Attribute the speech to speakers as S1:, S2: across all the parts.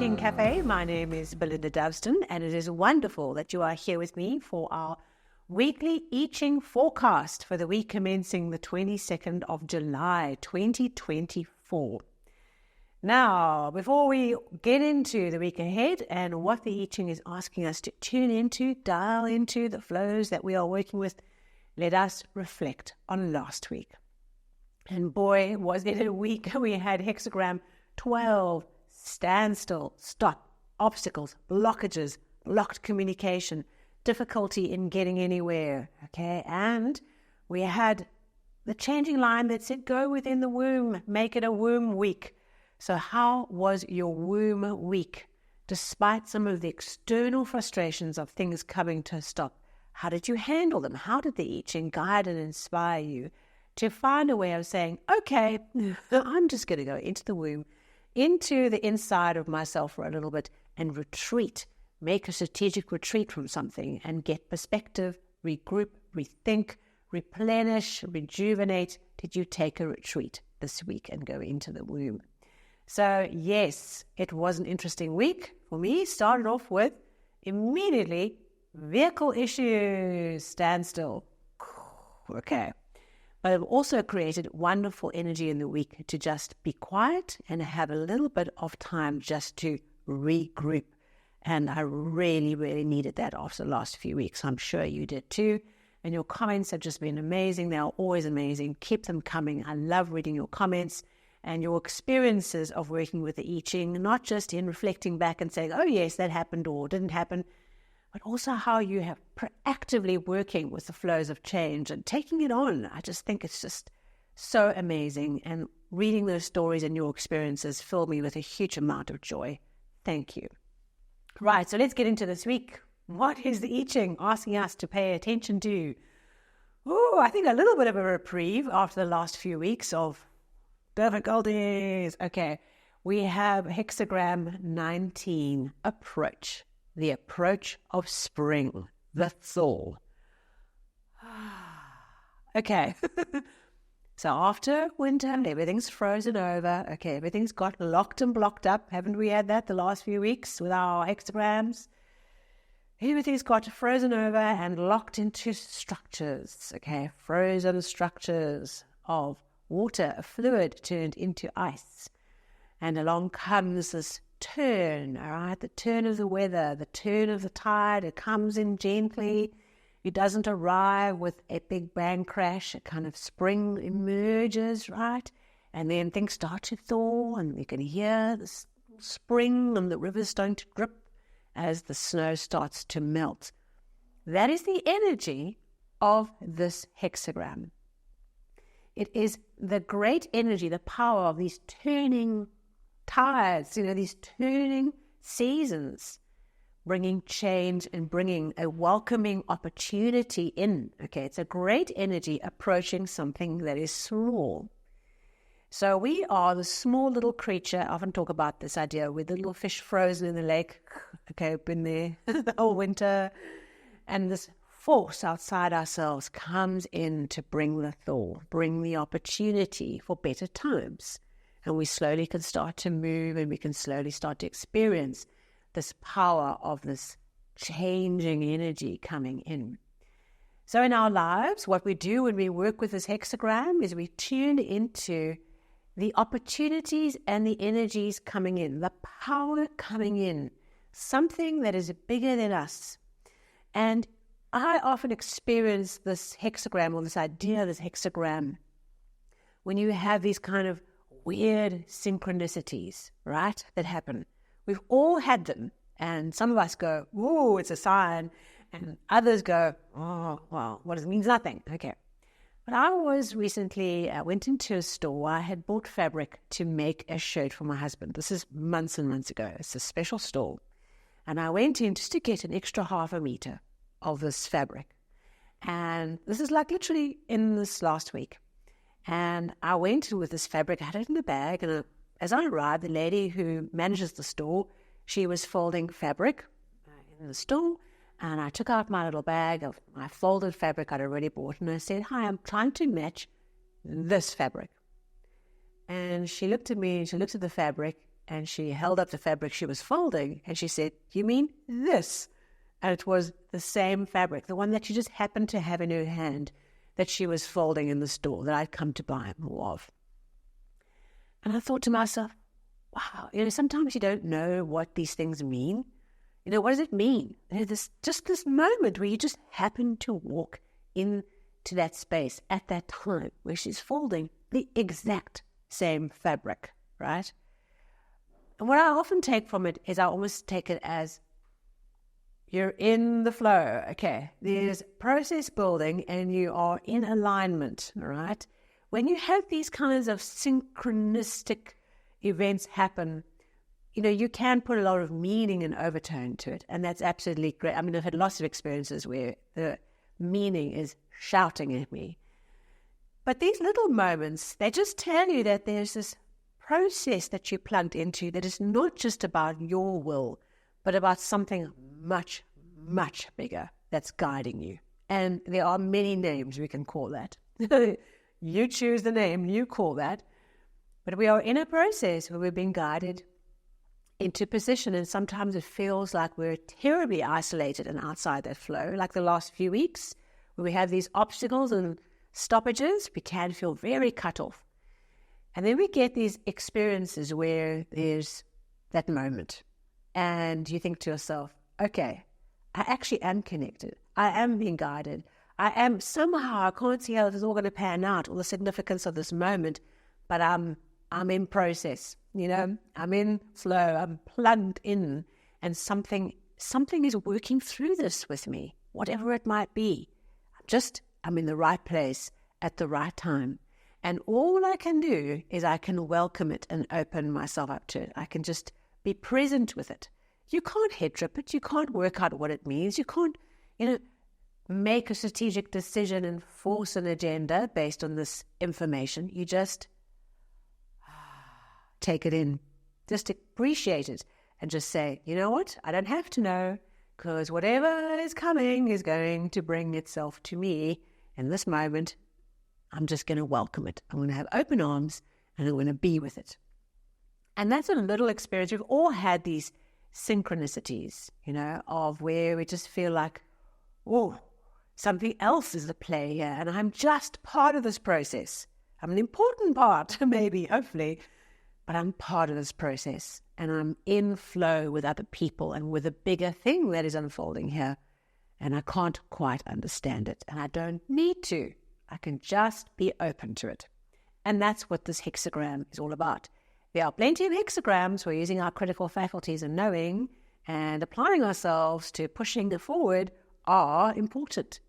S1: Ching Cafe. My name is Belinda Doveston, and it is wonderful that you are here with me for our weekly I Ching forecast for the week commencing the 22nd of July, 2024. Now, before we get into the week ahead and what the I Ching is asking us to tune into, dial into the flows that we are working with, let us reflect on last week. And boy, was it a week. We had Hexagram 12, standstill, stop, obstacles, blockages, blocked communication, difficulty in getting anywhere, okay? And we had the changing line that said, go within the womb, make it a womb week. So how was your womb week? Despite some of the external frustrations of things coming to a stop, how did you handle them? How did the I Ching guide and inspire you to find a way of saying, okay, I'm just going to go into the womb, into the inside of myself for a little bit and retreat, make a strategic retreat from something and get perspective, regroup, rethink, replenish, rejuvenate. Did you take a retreat this week and go into the womb? So yes, it was an interesting week for me. Started off with immediately vehicle issues, standstill. Okay. But it also created wonderful energy in the week to just be quiet and have a little bit of time just to regroup. And I really, really needed that after the last few weeks. I'm sure you did too. And your comments have just been amazing. They are always amazing. Keep them coming. I love reading your comments and your experiences of working with the I Ching, not just in reflecting back and saying, oh yes, that happened or didn't happen, but also how you have proactively working with the flows of change and taking it on. I just think it's just so amazing. And reading those stories and your experiences fill me with a huge amount of joy. Thank you. Right, so let's get into this week. What is the I Ching asking us to pay attention to? Oh, I think a little bit of a reprieve after the last few weeks of difficulties. Okay, we have Hexagram 19, approach. The approach of spring, the thaw. Okay. So after winter, everything's frozen over. Okay, everything's got locked and blocked up. Haven't we had that the last few weeks with our hexagrams? Everything's got frozen over and locked into structures. Okay, frozen structures of water, a fluid turned into ice. And along comes this turn, all right, the turn of the weather, the turn of the tide. It comes in gently. It doesn't arrive with a big bang crash. A kind of spring emerges, right? And then things start to thaw, and you can hear the spring and the river's starting to drip as the snow starts to melt. That is the energy of this hexagram. It is the great energy, the power of these turning tides, these turning seasons, bringing change and bringing a welcoming opportunity in. Okay, it's a great energy approaching something that is small. So we are the small little creature. I often talk about this idea with the little fish frozen in the lake. Okay, been there the whole winter. And this force outside ourselves comes in to bring the thaw, bring the opportunity for better times. And we slowly can start to move and we can slowly start to experience this power of this changing energy coming in. So in our lives, what we do when we work with this hexagram is we tune into the opportunities and the energies coming in, the power coming in, something that is bigger than us. And I often experience this hexagram or this idea of this hexagram when you have these kind of weird synchronicities, right, that happen. We've all had them, and some of us go, "Ooh, it's a sign," and others go, "Oh, well, what does it mean? Nothing." Okay. But I was recently, went into a store. I had bought fabric to make a shirt for my husband. This is months and months ago. It's a special store. And I went in just to get an extra half a meter of this fabric. And this is like literally in this last week. And I went with this fabric, I had it in the bag, and as I arrived, the lady who manages the store, she was folding fabric in the store, and I took out my little bag of my folded fabric I'd already bought, and I said, "Hi, I'm trying to match this fabric." And she looked at me, and she looked at the fabric, and she held up the fabric she was folding, and she said, "You mean this?" And it was the same fabric, the one that she just happened to have in her hand that she was folding in the store that I'd come to buy more of. And I thought to myself, wow, sometimes you don't know what these things mean. What does it mean? This moment where you just happen to walk into that space at that time where she's folding the exact same fabric, right? And what I often take from it is I almost take it as you're in the flow. Okay, there's process building and you are in alignment, all right? When you have these kinds of synchronistic events happen, you can put a lot of meaning and overtone to it, and that's absolutely great. I mean, I've had lots of experiences where the meaning is shouting at me. But these little moments, they just tell you that there's this process that you plugged into that is not just about your will, but about something much, much bigger that's guiding you. And there are many names we can call that. You choose the name you call that. But we are in a process where we're being guided into position, and sometimes it feels like we're terribly isolated and outside that flow, like the last few weeks where we have these obstacles and stoppages. We can feel very cut off. And then we get these experiences where there's that moment, and you think to yourself, okay, I actually am connected. I am being guided. I can't see how this is all going to pan out, or the significance of this moment, but I'm in process, I'm in flow, I'm plugged in, and something is working through this with me, whatever it might be. I'm in the right place at the right time. And all I can do is I can welcome it and open myself up to it. I can just be present with it. You can't head trip it. You can't work out what it means. You can't, make a strategic decision and force an agenda based on this information. You just take it in, just appreciate it, and just say, you know what? I don't have to know, because whatever is coming is going to bring itself to me in this moment. I'm just going to welcome it. I'm going to have open arms, and I'm going to be with it. And that's a little experience. We've all had these synchronicities, of where we just feel like, oh, something else is at play here, and I'm just part of this process. I'm an important part, maybe, hopefully, but I'm part of this process, and I'm in flow with other people and with a bigger thing that is unfolding here, and I can't quite understand it, and I don't need to. I can just be open to it. And that's what this hexagram is all about. There are plenty of hexagrams. We're using our critical faculties and knowing and applying ourselves to pushing it forward are important.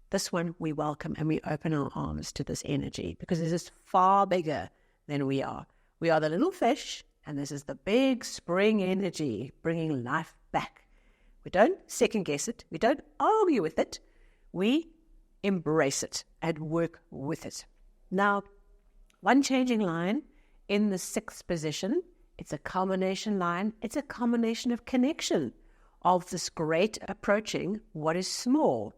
S1: This one we welcome, and we open our arms to this energy, because this is far bigger than we are. We are the little fish, and this is the big spring energy bringing life back. We don't second guess it. We don't argue with it. We embrace it and work with it. Now, one changing line in the 6th position, it's a culmination line. It's a culmination of connection of this great approaching what is small.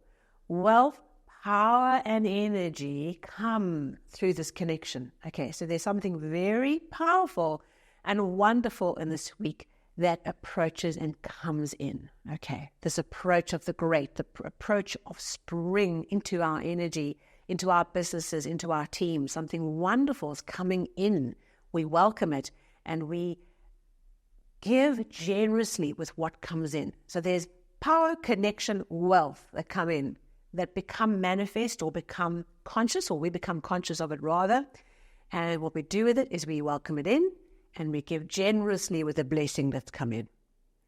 S1: Wealth, power, and energy come through this connection. Okay, so there's something very powerful and wonderful in this week that approaches and comes in. Okay, this approach of the great, the approach of spring into our energy, into our businesses, into our team. Something wonderful is coming in. We welcome it, and we give generously with what comes in. So there's power, connection, wealth that come in, that become manifest or become conscious, or we become conscious of it rather. And what we do with it is we welcome it in, and we give generously with the blessing that's come in.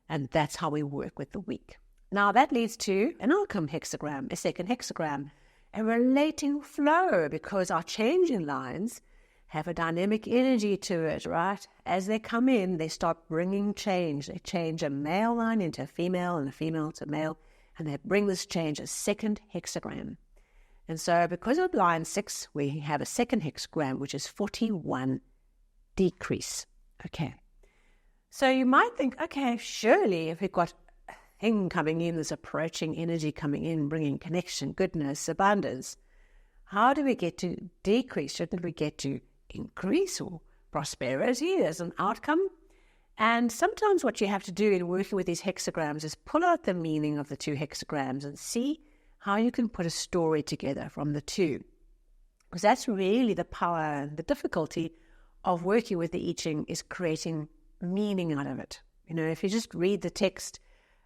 S1: And that's how we work with the week. Now that leads to an outcome hexagram, a second hexagram, a relating flow, because our changing lines have a dynamic energy to it, right? As they come in, they start bringing change. They change a male line into a female and a female to male, and they bring this change, a second hexagram. And so because of line 6, we have a second hexagram, which is 41 decrease. Okay. So you might think, okay, surely if we've got a thing coming in, this approaching energy coming in, bringing connection, goodness, abundance, how do we get to decrease? Shouldn't we get to increase or prosperity as an outcome? And sometimes what you have to do in working with these hexagrams is pull out the meaning of the two hexagrams and see how you can put a story together from the two. Because that's really the power and the difficulty of working with the I Ching, is creating meaning out of it. If you just read the text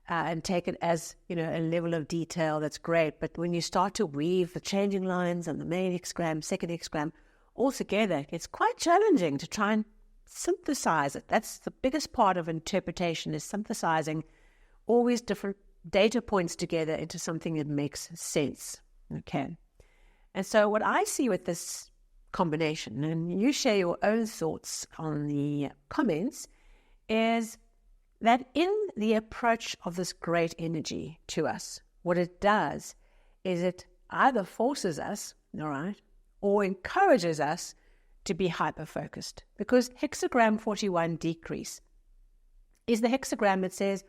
S1: and take it as, a level of detail, that's great. But when you start to weave the changing lines and the main hexagram, second hexagram, all together, it's quite challenging to try and synthesize it. That's the biggest part of interpretation, is synthesizing all these different data points together into something that makes sense. Okay. And so what I see with this combination, and you share your own thoughts on the comments, is that in the approach of this great energy to us, what it does is it either forces us, all right, or encourages us to be hyper-focused. Because hexagram 41 decrease is the hexagram that says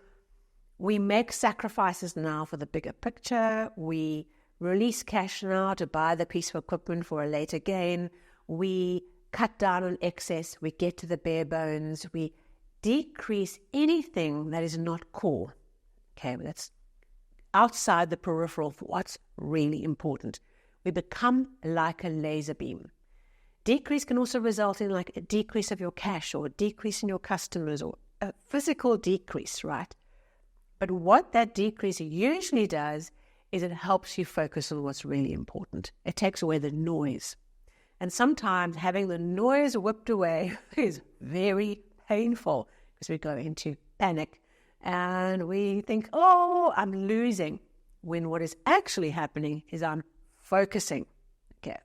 S1: we make sacrifices now for the bigger picture, we release cash now to buy the piece of equipment for a later gain, we cut down on excess, we get to the bare bones, we decrease anything that is not core. Okay, that's outside the peripheral for what's really important. We become like a laser beam. Decrease can also result in like a decrease of your cash, or a decrease in your customers, or a physical decrease, right? But what that decrease usually does is it helps you focus on what's really important. It takes away the noise. And sometimes having the noise whipped away is very painful, because we go into panic and we think, oh, I'm losing, when what is actually happening is I'm focusing. Okay.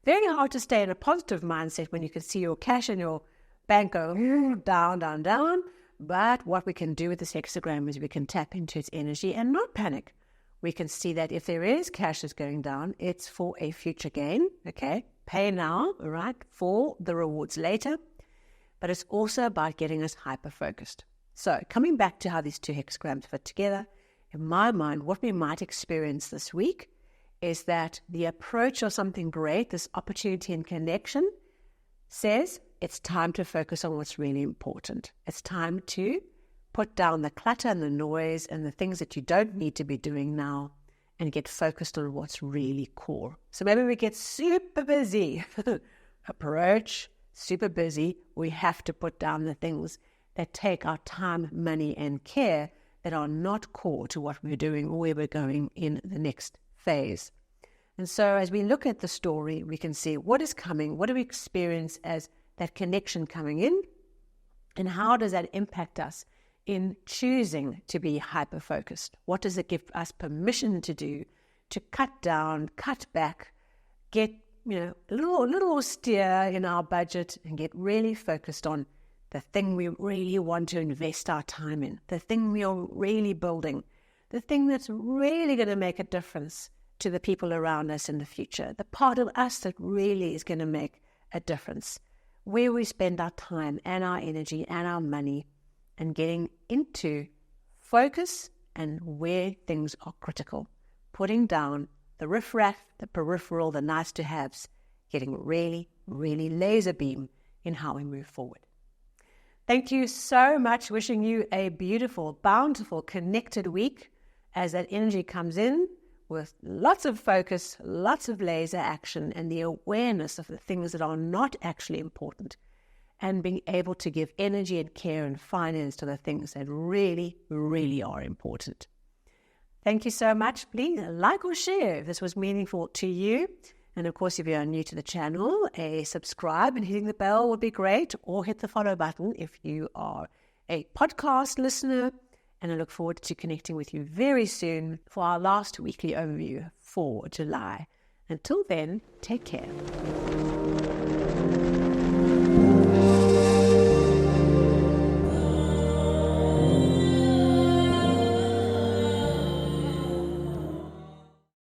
S1: Very hard to stay in a positive mindset when you can see your cash in your bank go down, down, down. But what we can do with this hexagram is we can tap into its energy and not panic. We can see that if there is cash that's going down, it's for a future gain. Okay. Pay now, right, for the rewards later. But it's also about getting us hyper-focused. So coming back to how these two hexagrams fit together, in my mind, what we might experience this week is that the approach of something great, this opportunity and connection, says it's time to focus on what's really important. It's time to put down the clutter and the noise and the things that you don't need to be doing now, and get focused on what's really core. So maybe we get super busy. Approach, super busy. We have to put down the things that take our time, money, and care that are not core to what we're doing or where we're going in the next phase. And so as we look at the story, we can see what is coming, what do we experience as that connection coming in, and how does that impact us in choosing to be hyper-focused? What does it give us permission to do to cut down, cut back, get a little austere in our budget, and get really focused on the thing we really want to invest our time in, the thing we are really building, the thing that's really going to make a difference to the people around us in the future, the part of us that really is going to make a difference, where we spend our time and our energy and our money, and getting into focus and where things are critical, putting down the riffraff, the peripheral, the nice to haves, getting really, really laser beam in how we move forward. Thank you so much. Wishing you a beautiful, bountiful, connected week as that energy comes in with lots of focus, lots of laser action, and the awareness of the things that are not actually important, and being able to give energy and care and finance to the things that really, really are important. Thank you so much. Please like or share if this was meaningful to you. And of course, if you are new to the channel, a subscribe and hitting the bell would be great, or hit the follow button if you are a podcast listener. And I look forward to connecting with you very soon for our last weekly overview for July. Until then, take care.